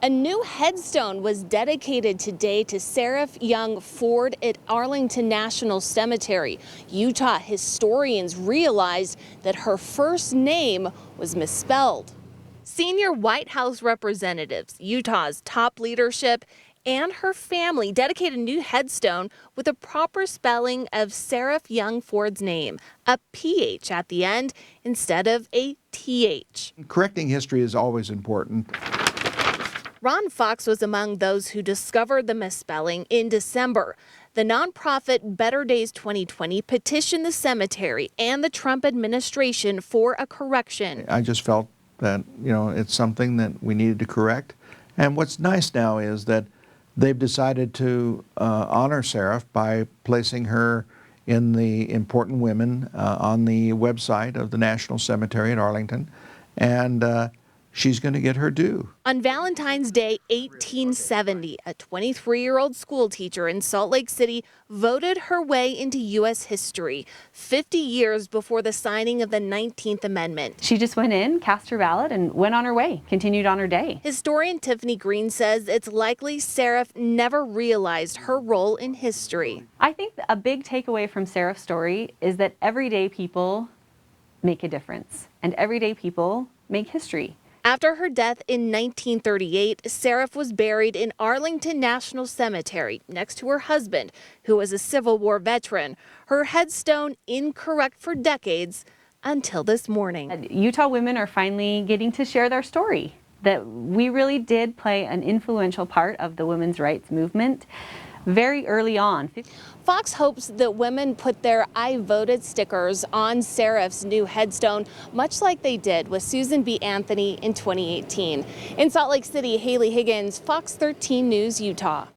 A new headstone was dedicated today to Seraph Young Ford at Arlington National Cemetery. Utah historians realized that her first name was misspelled. Senior White House representatives, Utah's top leadership, and her family dedicated a new headstone with a proper spelling of Seraph Young Ford's name, a PH at the end instead of a TH. Correcting history is always important. Ron Fox was among those who discovered the misspelling in December. The nonprofit Better Days 2020 petitioned the cemetery and the Trump administration for a correction. I just felt that, it's something that we needed to correct. And what's nice now is that they've decided to honor Seraph by placing her in the Important Women on the website of the National Cemetery at Arlington. And she's going to get her due. On Valentine's Day, 1870, a 23-year-old school teacher in Salt Lake City voted her way into U.S. history, 50 years before the signing of the 19th Amendment. She just went in, cast her ballot, and went on her way, continued on her day. Historian Tiffany Green says it's likely Seraph never realized her role in history. I think a big takeaway from Seraph's story is that everyday people make a difference, and everyday people make history. After her death in 1938, Seraph was buried in Arlington National Cemetery next to her husband, who was a Civil War veteran. Her headstone incorrect for decades until this morning. Utah women are finally getting to share their story, that we really did play an influential part of the women's rights movement very early on. Fox hopes that women put their "I voted" stickers on Seraph's new headstone, much like they did with Susan B. Anthony in 2018. In Salt Lake City, HAILEY, Higgins, Fox 13 News, Utah.